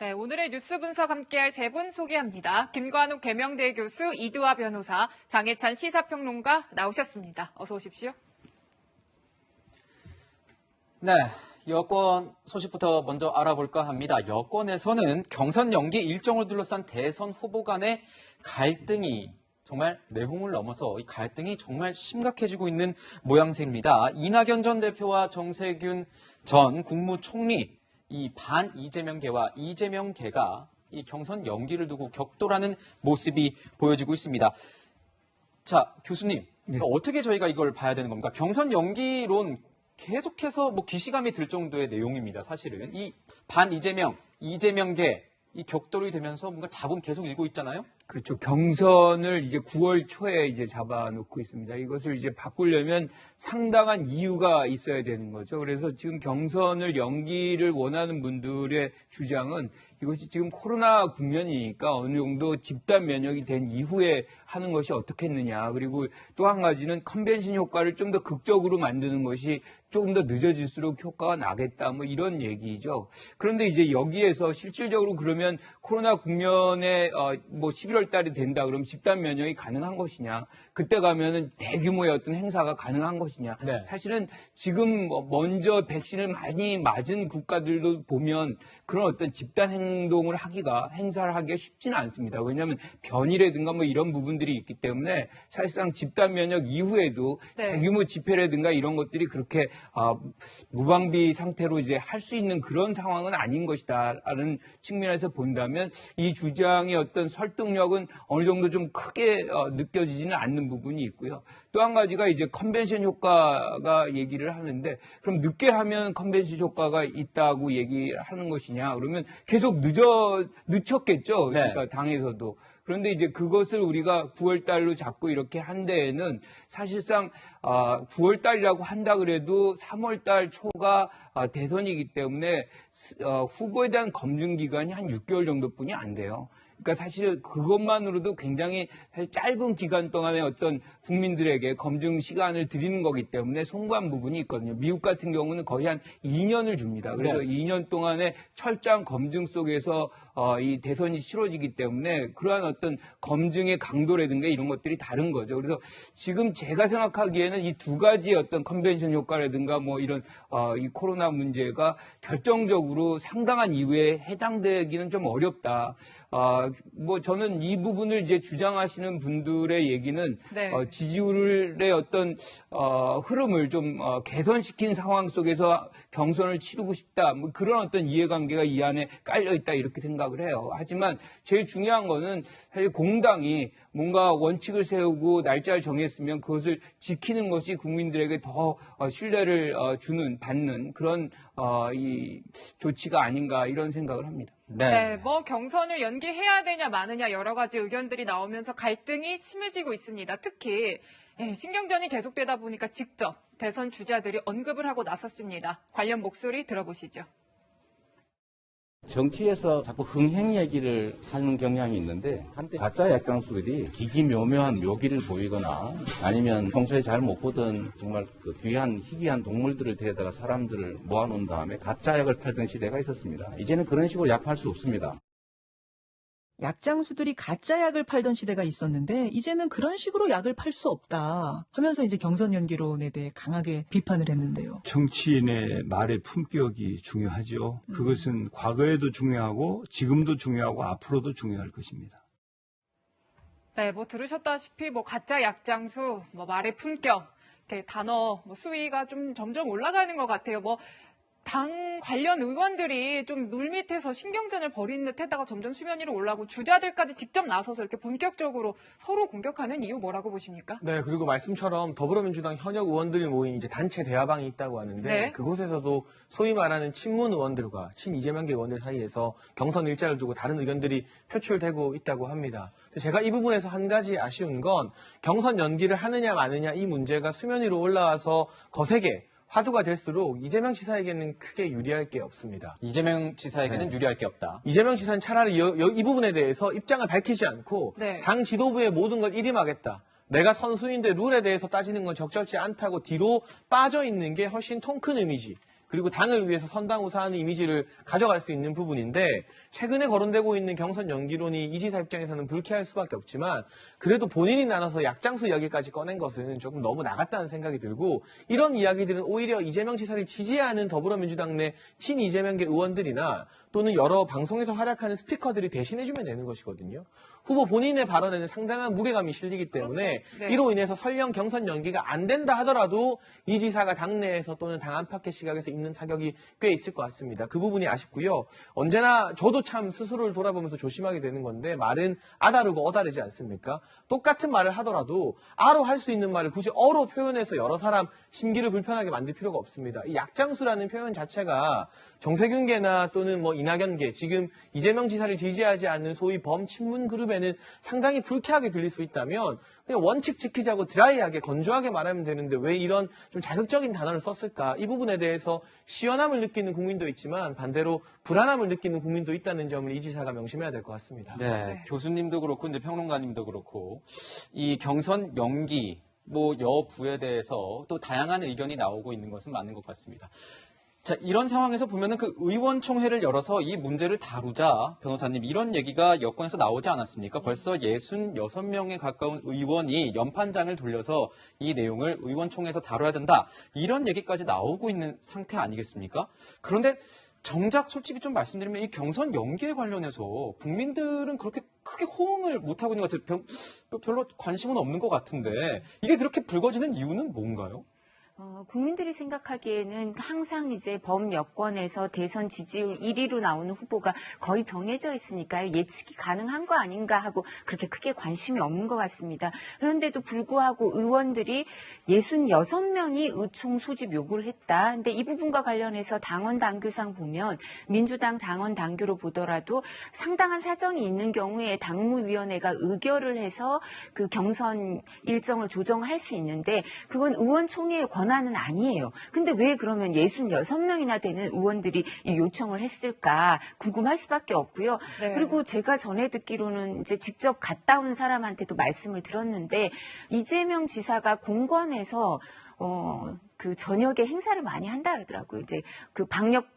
네, 오늘의 뉴스 분석 함께할 세 분 소개합니다. 김관욱 계명대 교수, 이두화 변호사, 장혜찬 시사평론가 나오셨습니다. 어서 오십시오. 네, 여권 소식부터 먼저 알아볼까 합니다. 여권에서는 경선 연기 일정을 둘러싼 대선 후보 간의 갈등이 정말 내홍을 넘어서 이 갈등이 정말 심각해지고 있는 모양새입니다. 이낙연 전 대표와 정세균 전 국무총리, 이 반 이재명계와 이재명계가 이 경선 연기를 두고 격돌하는 모습이 보여지고 있습니다. 자, 교수님, 어떻게 저희가 이걸 봐야 되는 겁니까? 경선 연기론 계속해서 기시감이 들 정도의 내용입니다. 사실은 이 반 이재명, 이재명계 이 격돌이 되면서 뭔가 잡음 계속 일고 있잖아요. 그렇죠. 경선을 이제 9월 초에 이제 잡아놓고 있습니다. 이것을 이제 바꾸려면 상당한 이유가 있어야 되는 거죠. 그래서 지금 경선을 연기를 원하는 분들의 주장은 이것이 지금 코로나 국면이니까 어느 정도 집단 면역이 된 이후에 하는 것이 어떻겠느냐. 그리고 또 한 가지는 컨벤션 효과를 좀 더 극적으로 만드는 것이 조금 더 늦어질수록 효과가 나겠다. 이런 얘기죠. 그런데 이제 여기에서 실질적으로 그러면 코로나 국면에 11월 달이 된다 그러면 집단 면역이 가능한 것이냐. 그때 가면은 대규모의 어떤 행사가 가능한 것이냐. 네. 사실은 지금 먼저 백신을 많이 맞은 국가들도 보면 그런 어떤 집단 행동을 행사를 하기가 쉽지는 않습니다. 왜냐하면 변이라든가 이런 부분들이 있기 때문에 사실상 집단 면역 이후에도 대규모 집회라든가 이런 것들이 그렇게 무방비 상태로 이제 할 수 있는 그런 상황은 아닌 것이다라는 측면에서 본다면 이 주장의 어떤 설득력은 어느 정도 좀 크게 느껴지지는 않는 부분이 있고요. 또 한 가지가 이제 컨벤션 효과가 얘기를 하는데 그럼 늦게 하면 컨벤션 효과가 있다고 얘기를 하는 것이냐 그러면 계속 늦췄겠죠. 그러니까 당에서도. 그런데 이제 그것을 우리가 9월 달로 잡고 이렇게 한 데에는 사실상 9월 달이라고 한다 그래도 3월 달 초가 대선이기 때문에 후보에 대한 검증 기간이 한 6개월 정도뿐이 안 돼요. 그러니까 사실 그것만으로도 굉장히 사실 짧은 기간 동안에 어떤 국민들에게 검증 시간을 드리는 거기 때문에 송구한 부분이 있거든요. 미국 같은 경우는 거의 한 2년을 줍니다. 그래서 2년 동안의 철저한 검증 속에서 이 대선이 치러지기 때문에 그러한 어떤 검증의 강도라든가 이런 것들이 다른 거죠. 그래서 지금 제가 생각하기에는 이 두 가지 어떤 컨벤션 효과라든가 이런 이 코로나 문제가 결정적으로 상당한 이유에 해당되기는 좀 어렵다. 저는 이 부분을 이제 주장하시는 분들의 얘기는 지지율의 어떤 흐름을 좀 개선시킨 상황 속에서 경선을 치르고 싶다. 그런 어떤 이해관계가 이 안에 깔려 있다 이렇게 생각을 해요. 하지만 제일 중요한 거는 사실 공당이 뭔가 원칙을 세우고 날짜를 정했으면 그것을 지키는 것이 국민들에게 더 신뢰를 받는 그런 이 조치가 아닌가 이런 생각을 합니다. 네, 경선을 연기해야 되냐 마느냐 여러 가지 의견들이 나오면서 갈등이 심해지고 있습니다. 특히 신경전이 계속되다 보니까 직접 대선 주자들이 언급을 하고 나섰습니다. 관련 목소리 들어보시죠. 정치에서 자꾸 흥행 얘기를 하는 경향이 있는데 한때 가짜 약장수들이 기기묘묘한 묘기를 보이거나 아니면 평소에 잘 못 보던 정말 그 귀한 희귀한 동물들을 데려다가 사람들을 모아놓은 다음에 가짜 약을 팔던 시대가 있었습니다. 이제는 그런 식으로 약 팔 수 없습니다. 약장수들이 가짜 약을 팔던 시대가 있었는데 이제는 그런 식으로 약을 팔 수 없다 하면서 이제 경선 연기론에 대해 강하게 비판을 했는데요. 정치인의 말의 품격이 중요하죠. 그것은 과거에도 중요하고 지금도 중요하고 앞으로도 중요할 것입니다. 네, 들으셨다시피 가짜 약장수, 말의 품격, 이렇게 단어 수위가 좀 점점 올라가는 것 같아요. 당 관련 의원들이 좀 물밑에서 신경전을 벌이는 듯했다가 점점 수면 위로 올라오고 주자들까지 직접 나서서 이렇게 본격적으로 서로 공격하는 이유 뭐라고 보십니까? 네, 그리고 말씀처럼 더불어민주당 현역 의원들이 모인 이제 단체 대화방이 있다고 하는데 그곳에서도 소위 말하는 친문 의원들과 친 이재명계 의원들 사이에서 경선 일자를 두고 다른 의견들이 표출되고 있다고 합니다. 제가 이 부분에서 한 가지 아쉬운 건 경선 연기를 하느냐 마느냐 이 문제가 수면 위로 올라와서 거세게 화두가 될수록 이재명 지사에게는 크게 유리할 게 없습니다. 이재명 지사에게는 유리할 게 없다. 이재명 지사는 차라리 이 부분에 대해서 입장을 밝히지 않고 당 지도부의 모든 걸 일임하겠다. 내가 선수인데 룰에 대해서 따지는 건 적절치 않다고 뒤로 빠져 있는 게 훨씬 통 큰 의미지. 그리고 당을 위해서 선당우사하는 이미지를 가져갈 수 있는 부분인데 최근에 거론되고 있는 경선 연기론이 이 지사 입장에서는 불쾌할 수밖에 없지만 그래도 본인이 나눠서 약장수 이야기까지 꺼낸 것은 조금 너무 나갔다는 생각이 들고 이런 이야기들은 오히려 이재명 지사를 지지하는 더불어민주당 내 친이재명계 의원들이나 또는 여러 방송에서 활약하는 스피커들이 대신해주면 되는 것이거든요. 후보 본인의 발언에는 상당한 무게감이 실리기 때문에 네. 이로 인해서 설령 경선 연기가 안 된다 하더라도 이 지사가 당내에서 또는 당 안팎의 시각에서 입는 타격이 꽤 있을 것 같습니다. 그 부분이 아쉽고요. 언제나 저도 참 스스로를 돌아보면서 조심하게 되는 건데 말은 아다르고 어다르지 않습니까? 똑같은 말을 하더라도 아로 할 수 있는 말을 굳이 어로 표현해서 여러 사람 심기를 불편하게 만들 필요가 없습니다. 이 약장수라는 표현 자체가 정세균계나 또는 뭐 이낙연계 지금 이재명 지사를 지지하지 않는 소위 범친문 그룹에는 상당히 불쾌하게 들릴 수 있다면 그냥 원칙 지키자고 드라이하게 건조하게 말하면 되는데 왜 이런 좀 자극적인 단어를 썼을까? 이 부분에 대해서 시원함을 느끼는 국민도 있지만 반대로 불안함을 느끼는 국민도 있다는 점을 이 지사가 명심해야 될 것 같습니다. 네, 교수님도 그렇고 이제 평론가님도 그렇고 이 경선 연기 뭐 여부에 대해서 또 다양한 의견이 나오고 있는 것은 맞는 것 같습니다. 자, 이런 상황에서 보면은 그 의원총회를 열어서 이 문제를 다루자, 변호사님, 이런 얘기가 여권에서 나오지 않았습니까? 벌써 66명에 가까운 의원이 연판장을 돌려서 이 내용을 의원총회에서 다뤄야 된다. 이런 얘기까지 나오고 있는 상태 아니겠습니까? 그런데 정작 솔직히 좀 말씀드리면 이 경선 연기에 관련해서 국민들은 그렇게 크게 호응을 못하고 있는 것 같아요. 별로 관심은 없는 것 같은데 이게 그렇게 불거지는 이유는 뭔가요? 국민들이 생각하기에는 항상 이제 범여권에서 대선 지지율 1위로 나오는 후보가 거의 정해져 있으니까요. 예측이 가능한 거 아닌가 하고 그렇게 크게 관심이 없는 것 같습니다. 그런데도 불구하고 의원들이 66명이 의총 소집 요구를 했다. 근데 이 부분과 관련해서 당원 당규상 보면 민주당 당원 당규로 보더라도 상당한 사정이 있는 경우에 당무위원회가 의결을 해서 그 경선 일정을 조정할 수 있는데 그건 의원총회의 권한은 아니에요. 근데 왜 그러면 66명이나 되는 의원들이 이 요청을 했을까 궁금할 수밖에 없고요. 네. 그리고 제가 전에 듣기로는 이제 직접 갔다 온 사람한테도 말씀을 들었는데 이재명 지사가 공관에서 그 저녁에 행사를 많이 한다 그러더라고요. 이제 그 방역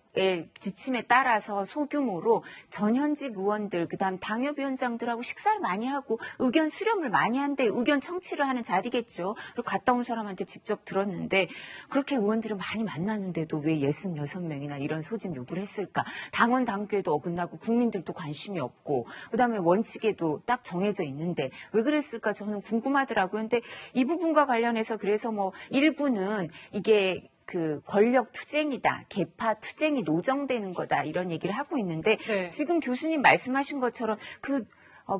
지침에 따라서 소규모로 전현직 의원들, 그다음 당협위원장들하고 식사를 많이 하고 의견 수렴을 많이 한대 의견 청취를 하는 자리겠죠. 그리고 갔다 온 사람한테 직접 들었는데 그렇게 의원들을 많이 만났는데도 왜 66명이나 이런 소집 요구를 했을까? 당원 당규에도 어긋나고 국민들도 관심이 없고 그다음에 원칙에도 딱 정해져 있는데 왜 그랬을까 저는 궁금하더라고요. 근데 이 부분과 관련해서 그래서 뭐 일부는 이게 그 권력 투쟁이다, 계파 투쟁이 노정되는 거다 이런 얘기를 하고 있는데 네. 지금 교수님 말씀하신 것처럼 그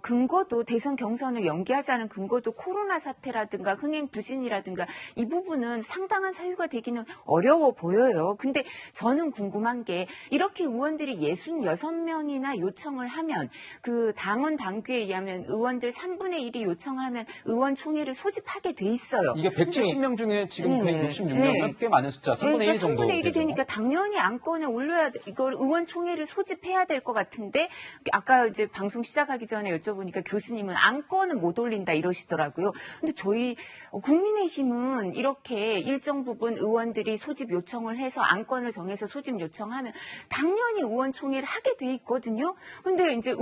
근거도 대선 경선을 연기하자는 근거도 코로나 사태라든가 흥행 부진이라든가 이 부분은 상당한 사유가 되기는 어려워 보여요. 근데 저는 궁금한 게 이렇게 의원들이 66명이나 요청을 하면 그 당원 당규에 의하면 의원들 3분의 1이 요청하면 의원총회를 소집하게 돼 있어요. 이게 170명 중에 지금 네. 166명은 꽤 많은 숫자, 3분의 1 정도. 3분의 1이 되죠. 되니까 당연히 안건에 올려야 돼. 이걸 의원총회를 소집해야 될 것 같은데 아까 이제 방송 시작하기 전에 여쭤보니까 교수님은 안건은 못 올린다 이러시더라고요. 근데 저희 국민의힘은 이렇게 일정 부분 의원들이 소집 요청을 해서 안건을 정해서 소집 요청하면 당연히 의원총회를 하게 돼 있거든요. 근데 이제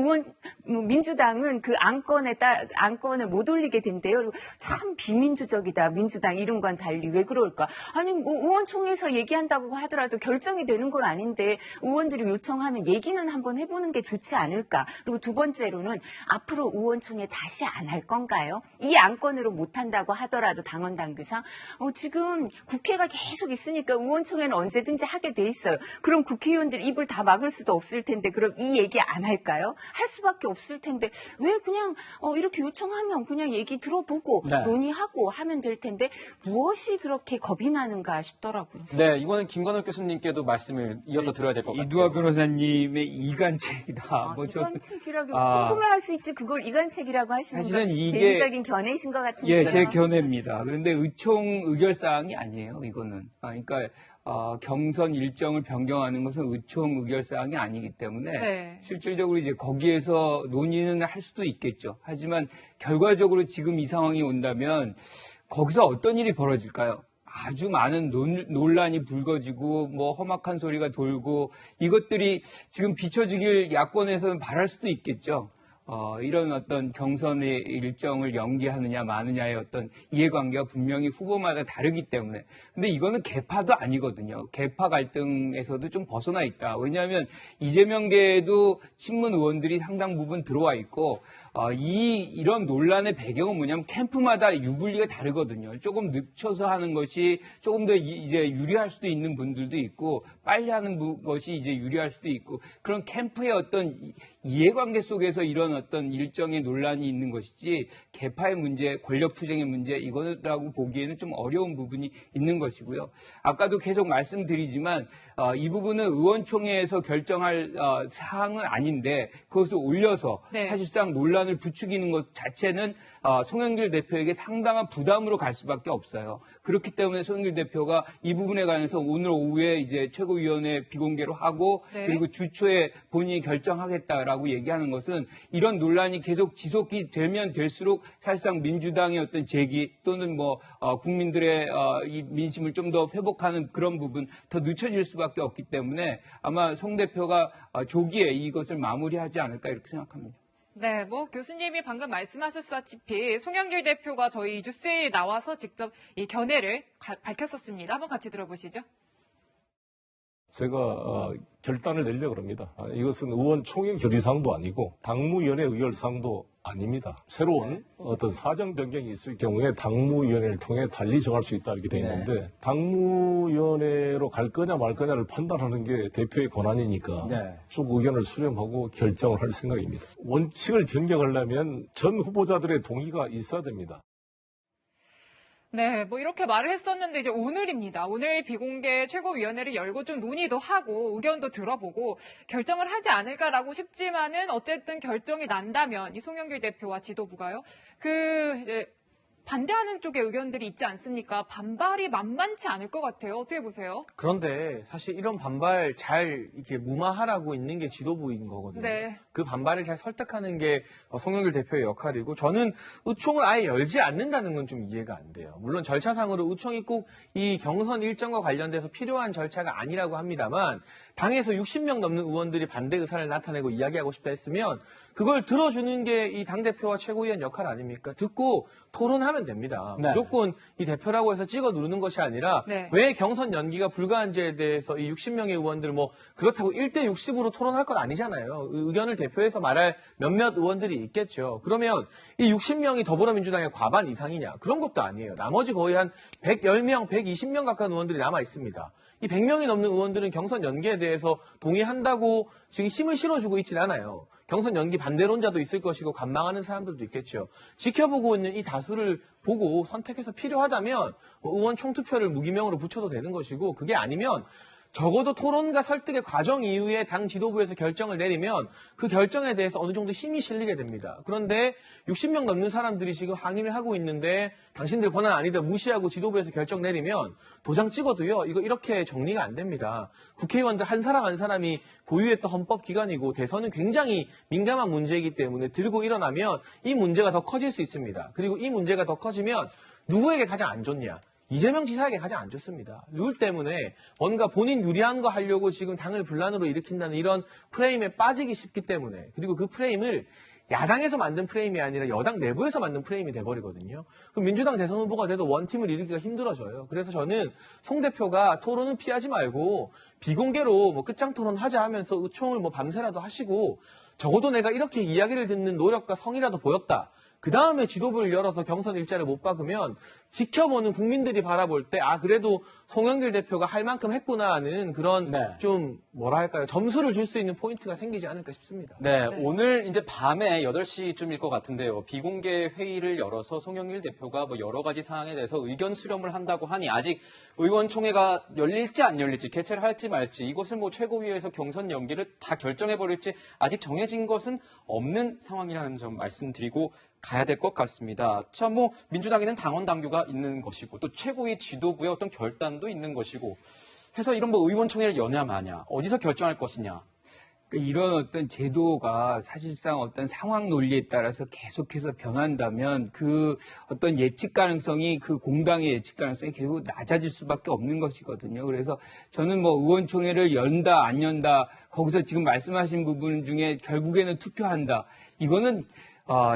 민주당은 그 안건을 못 올리게 된대요. 그리고 참 비민주적이다. 민주당 이름과는 달리 왜 그럴까? 아니 뭐 의원총회에서 얘기한다고 하더라도 결정이 되는 건 아닌데 의원들이 요청하면 얘기는 한번 해보는 게 좋지 않을까? 그리고 두 번째로는 앞으로 의원총회 다시 안 할 건가요? 이 안건으로 못한다고 하더라도 당원 당규상 지금 국회가 계속 있으니까 의원총회는 언제든지 하게 돼 있어요. 그럼 국회의원들 입을 다 막을 수도 없을 텐데 그럼 이 얘기 안 할까요? 할 수밖에 없을 텐데 왜 그냥 이렇게 요청하면 그냥 얘기 들어보고 네. 논의하고 하면 될 텐데 무엇이 그렇게 겁이 나는가 싶더라고요. 네, 이거는 김관옥 교수님께도 말씀을 이어서 들어야 될 것 같아요. 이두화 변호사님의 이간책이다. 이간책이라고 궁금해할 수 있지 그걸 이간책이라고 하시는 사실은 건 이게- 개인적인 견해이신 것 같은데. 예, 제 견해입니다. 그런데 의총 의결사항이 아니에요, 이거는. 그러니까 경선 일정을 변경하는 것은 의총 의결사항이 아니기 때문에 네. 실질적으로 이제 거기에서 논의는 할 수도 있겠죠. 하지만 결과적으로 지금 이 상황이 온다면 거기서 어떤 일이 벌어질까요? 아주 많은 논란이 불거지고 뭐 험악한 소리가 돌고 이것들이 지금 비춰지길 야권에서는 바랄 수도 있겠죠. 이런 어떤 경선의 일정을 연기하느냐 마느냐의 어떤 이해관계가 분명히 후보마다 다르기 때문에. 근데 이거는 개파도 아니거든요. 개파 갈등에서도 좀 벗어나 있다. 왜냐하면 이재명계에도 친문 의원들이 상당 부분 들어와 있고, 이런 논란의 배경은 뭐냐면 캠프마다 유불리가 다르거든요. 조금 늦춰서 하는 것이 조금 더 이제 유리할 수도 있는 분들도 있고, 빨리 하는 것이 이제 유리할 수도 있고, 그런 캠프의 어떤 이해관계 속에서 이런 어떤 일정의 논란이 있는 것이지, 개파의 문제, 권력투쟁의 문제, 이거라고 보기에는 좀 어려운 부분이 있는 것이고요. 아까도 계속 말씀드리지만, 이 부분은 의원총회에서 결정할 사항은 아닌데, 그것을 올려서 네. 사실상 논란을 부추기는 것 자체는 송영길 대표에게 상당한 부담으로 갈 수밖에 없어요. 그렇기 때문에 송영길 대표가 이 부분에 관해서 오늘 오후에 이제 최고위원회 비공개로 하고 네. 그리고 주초에 본인이 결정하겠다라고 얘기하는 것은 이런 논란이 계속 지속이 되면 될수록 사실상 민주당의 어떤 재기 또는 뭐 국민들의 이 민심을 좀 더 회복하는 그런 부분 더 늦춰질 수밖에 없기 때문에 아마 송 대표가 조기에 이것을 마무리하지 않을까 이렇게 생각합니다. 네, 뭐 교수님이 방금 말씀하셨다시피 송영길 대표가 저희 뉴스에 나와서 직접 이 견해를 밝혔었습니다. 한번 같이 들어보시죠. 제가 결단을 내리려고 합니다. 이것은 의원총회 결의사항도 아니고 당무위원회 의결사항도 아닙니다. 새로운 어떤 사정 변경이 있을 경우에 당무위원회를 통해 달리 정할 수 있다 이렇게 돼 있는데 당무위원회로 갈 거냐 말 거냐를 판단하는 게 대표의 권한이니까 쭉 의견을 수렴하고 결정을 할 생각입니다. 원칙을 변경하려면 전 후보자들의 동의가 있어야 됩니다. 네, 뭐 이렇게 말을 했었는데 이제 오늘입니다. 오늘 비공개 최고위원회를 열고 좀 논의도 하고 의견도 들어보고 결정을 하지 않을까라고 싶지만은 어쨌든 결정이 난다면 이 송영길 대표와 지도부가요. 이제 반대하는 쪽의 의견들이 있지 않습니까? 반발이 만만치 않을 것 같아요. 어떻게 보세요? 그런데 사실 이런 반발 잘 이렇게 무마하라고 있는 게 지도부인 거거든요. 네. 그 반발을 잘 설득하는 게 송영길 대표의 역할이고 저는 의총을 아예 열지 않는다는 건 좀 이해가 안 돼요. 물론 절차상으로 의총이 꼭 이 경선 일정과 관련돼서 필요한 절차가 아니라고 합니다만 당에서 60명 넘는 의원들이 반대 의사를 나타내고 이야기하고 싶다 했으면 그걸 들어주는 게 이 당대표와 최고위원 역할 아닙니까? 듣고 토론하면 됩니다. 네. 무조건 이 대표라고 해서 찍어 누르는 것이 아니라 네. 왜 경선 연기가 불가한지에 대해서 이 60명의 의원들 뭐 그렇다고 1대 60으로 토론할 건 아니잖아요. 의견을 대표해서 말할 몇몇 의원들이 있겠죠. 그러면 이 60명이 더불어민주당의 과반 이상이냐? 그런 것도 아니에요. 나머지 거의 한 110명, 120명 가까운 의원들이 남아 있습니다. 이 100명이 넘는 의원들은 경선 연기에 대해서 동의한다고 지금 힘을 실어주고 있진 않아요. 경선 연기 반대론자도 있을 것이고 관망하는 사람들도 있겠죠. 지켜보고 있는 이 다수를 보고 선택해서 필요하다면 의원 총투표를 무기명으로 붙여도 되는 것이고 그게 아니면 적어도 토론과 설득의 과정 이후에 당 지도부에서 결정을 내리면 그 결정에 대해서 어느 정도 힘이 실리게 됩니다. 그런데 60명 넘는 사람들이 지금 항의를 하고 있는데 당신들 권한 아니다 무시하고 지도부에서 결정 내리면 도장 찍어도요. 이거 이렇게 정리가 안 됩니다. 국회의원들 한 사람 한 사람이 고유했던 헌법기관이고 대선은 굉장히 민감한 문제이기 때문에 들고 일어나면 이 문제가 더 커질 수 있습니다. 그리고 이 문제가 더 커지면 누구에게 가장 안 좋냐? 이재명 지사에게 가장 안 좋습니다. 룰 때문에 뭔가 본인 유리한 거 하려고 지금 당을 분란으로 일으킨다는 이런 프레임에 빠지기 쉽기 때문에 그리고 그 프레임을 야당에서 만든 프레임이 아니라 여당 내부에서 만든 프레임이 돼버리거든요. 그럼 민주당 대선 후보가 돼도 원팀을 이루기가 힘들어져요. 그래서 저는 송 대표가 토론은 피하지 말고 비공개로 뭐 끝장 토론 하자 하면서 의총을 뭐 밤새라도 하시고 적어도 내가 이렇게 이야기를 듣는 노력과 성의라도 보였다. 그 다음에 지도부를 열어서 경선 일자를 못 박으면 지켜보는 국민들이 바라볼 때 그래도 송영길 대표가 할 만큼 했구나 하는 그런 좀 뭐랄까요 점수를 줄 수 있는 포인트가 생기지 않을까 싶습니다. 네, 오늘 이제 밤에 8시쯤일 것 같은데요. 비공개 회의를 열어서 송영길 대표가 뭐 여러 가지 사항에 대해서 의견 수렴을 한다고 하니 아직 의원총회가 열릴지 안 열릴지 개최를 할지 말지 이것을 뭐 최고위에서 경선 연기를 다 결정해버릴지 아직 정해진 것은 없는 상황이라는 점 말씀드리고 가야 될 것 같습니다. 참 뭐 민주당에는 당원 당규가 있는 것이고 또 최고위 지도부의 어떤 결단도 있는 것이고 해서 이런 뭐 의원총회를 여냐 마냐 어디서 결정할 것이냐 그러니까 이런 어떤 제도가 사실상 어떤 상황 논리에 따라서 계속해서 변한다면 그 어떤 예측 가능성이 그 공당의 예측 가능성이 계속 낮아질 수밖에 없는 것이거든요. 그래서 저는 뭐 의원총회를 연다 안 연다 거기서 지금 말씀하신 부분 중에 결국에는 투표한다. 이거는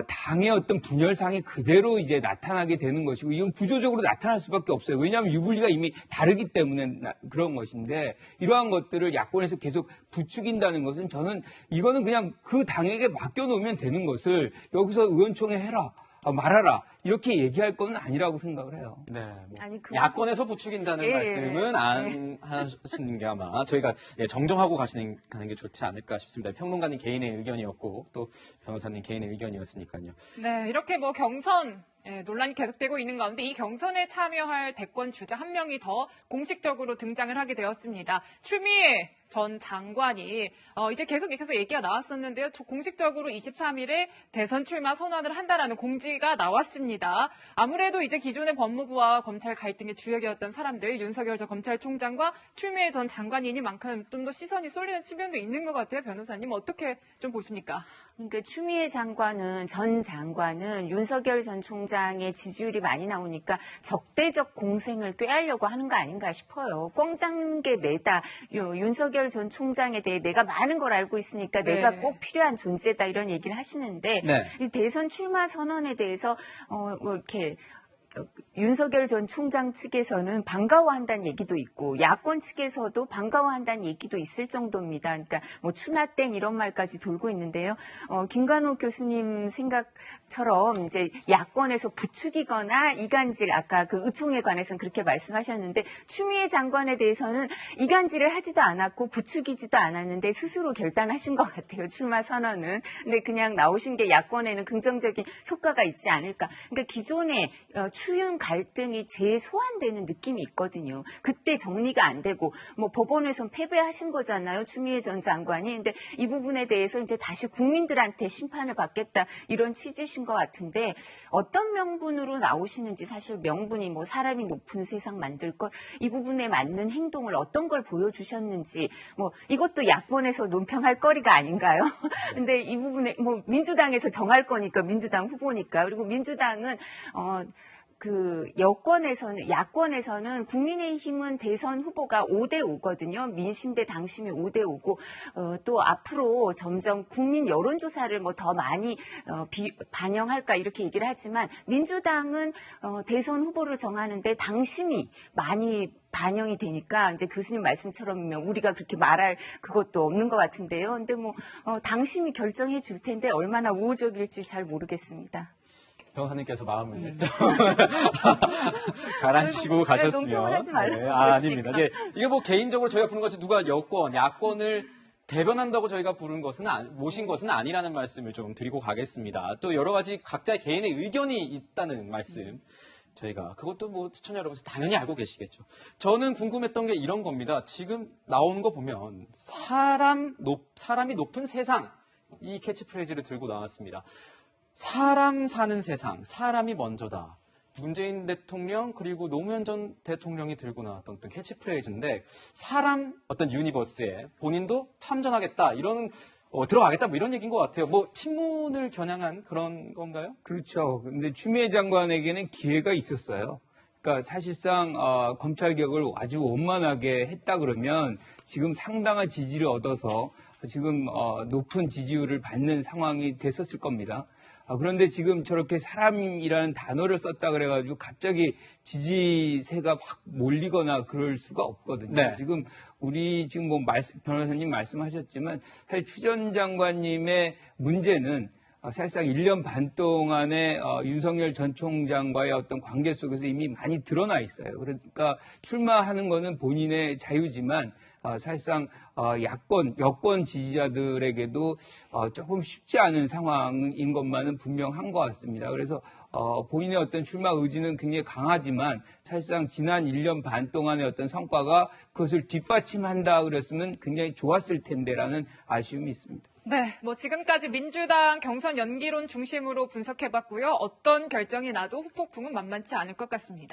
당의 어떤 분열상이 그대로 이제 나타나게 되는 것이고, 이건 구조적으로 나타날 수밖에 없어요. 왜냐하면 유불리가 이미 다르기 때문에 그런 것인데, 이러한 것들을 야권에서 계속 부추긴다는 것은 저는 이거는 그냥 그 당에게 맡겨놓으면 되는 것을 여기서 의원총회 해라, 말하라, 이렇게 얘기할 건 아니라고 생각을 해요. 네. 뭐 아니, 야권에서 부추긴다는 예. 말씀은 안 하시는 게 아마 저희가 정정하고 가는 게 좋지 않을까 싶습니다. 평론가님 개인의 의견이었고 또 변호사님 개인의 의견이었으니까요. 네, 이렇게 뭐 경선 논란이 계속되고 있는 가운데 이 경선에 참여할 대권 주자 한 명이 더 공식적으로 등장을 하게 되었습니다. 추미애 전 장관이 이제 계속해서 얘기가 나왔었는데요. 공식적으로 23일에 대선 출마 선언을 한다라는 공지가 나왔습니다. 아무래도 이제 기존의 법무부와 검찰 갈등의 주역이었던 사람들, 윤석열 전 검찰총장과 추미애 전 장관이니만큼 좀 더 시선이 쏠리는 측면도 있는 것 같아요. 변호사님 어떻게 좀 보십니까? 그러니까 추미애 전 장관은 윤석열 전 총장의 지지율이 많이 나오니까 적대적 공생을 꾀하려고 하는 거 아닌가 싶어요. 꽝장게 매다 윤석열 전 총장에 대해 내가 많은 걸 알고 있으니까 네. 내가 꼭 필요한 존재다 이런 얘기를 하시는데 네. 이 대선 출마 선언에 대해서 뭐 이렇게 윤석열 전 총장 측에서는 반가워한다는 얘기도 있고 야권 측에서도 반가워한다는 얘기도 있을 정도입니다. 그러니까 뭐 추나땡 이런 말까지 돌고 있는데요. 김관호 교수님 생각처럼 이제 야권에서 부추기거나 이간질 아까 그 의총에 관해서는 그렇게 말씀하셨는데 추미애 장관에 대해서는 이간질을 하지도 않았고 부추기지도 않았는데 스스로 결단하신 것 같아요. 출마 선언은. 근데 그냥 나오신 게 야권에는 긍정적인 효과가 있지 않을까. 그러니까 기존에 추윤 갈등이 재소환되는 느낌이 있거든요. 그때 정리가 안 되고 뭐 법원에선 패배하신 거잖아요. 추미애 전 장관이. 근데 이 부분에 대해서 이제 다시 국민들한테 심판을 받겠다 이런 취지신 것 같은데 어떤 명분으로 나오시는지 사실 명분이 뭐 사람이 높은 세상 만들 것 이 부분에 맞는 행동을 어떤 걸 보여주셨는지 뭐 이것도 야권에서 논평할 거리가 아닌가요? 근데 이 부분에 뭐 민주당에서 정할 거니까 민주당 후보니까 그리고 민주당은 야권에서는 국민의힘은 대선 후보가 5대5거든요. 민심 대 당심이 5대5고, 또 앞으로 점점 국민 여론조사를 뭐 더 많이, 반영할까 이렇게 얘기를 하지만 민주당은, 대선 후보를 정하는데 당심이 많이 반영이 되니까 이제 교수님 말씀처럼이면 우리가 그렇게 말할 그것도 없는 것 같은데요. 근데 뭐, 당심이 결정해 줄 텐데 얼마나 우호적일지 잘 모르겠습니다. 변호사님께서 마음을 가라앉히시고 가셨으면. 논평을 하지 말라고 아닙니다. 이게 뭐 개인적으로 저희가 부른 것이 누가 야권을 대변한다고 저희가 부른 것은 모신 것은 아니라는 말씀을 좀 드리고 가겠습니다. 또 여러 가지 각자의 개인의 의견이 있다는 말씀. 저희가 그것도 뭐 시청자 여러분께서 당연히 알고 계시겠죠. 저는 궁금했던 게 이런 겁니다. 지금 나오는 거 보면 사람이 높은 세상 이 캐치프레이즈를 들고 나왔습니다. 사람 사는 세상, 사람이 먼저다. 문재인 대통령 그리고 노무현 전 대통령이 들고 나왔던 어떤 캐치프레이즈인데 사람 어떤 유니버스에 본인도 참전하겠다 이런 들어가겠다 뭐 이런 얘기인 것 같아요. 뭐 친문을 겨냥한 그런 건가요? 그렇죠. 근데 추미애 장관에게는 기회가 있었어요. 그러니까 사실상 검찰 개혁을 아주 원만하게 했다 그러면 지금 상당한 지지를 얻어서 지금 높은 지지율을 받는 상황이 됐었을 겁니다. 그런데 지금 저렇게 사람이라는 단어를 썼다 그래가지고 갑자기 지지세가 확 몰리거나 그럴 수가 없거든요. 네. 지금 변호사님 말씀하셨지만 사실 추 전 장관님의 문제는 사실상 1년 반 동안의 윤석열 전 총장과의 어떤 관계 속에서 이미 많이 드러나 있어요. 그러니까 출마하는 거는 본인의 자유지만 사실상 여권 지지자들에게도 조금 쉽지 않은 상황인 것만은 분명한 것 같습니다. 그래서 본인의 어떤 출마 의지는 굉장히 강하지만 사실상 지난 1년 반 동안의 어떤 성과가 그것을 뒷받침한다 그랬으면 굉장히 좋았을 텐데라는 아쉬움이 있습니다. 네, 뭐 지금까지 민주당 경선 연기론 중심으로 분석해봤고요. 어떤 결정이 나도 후폭풍은 만만치 않을 것 같습니다.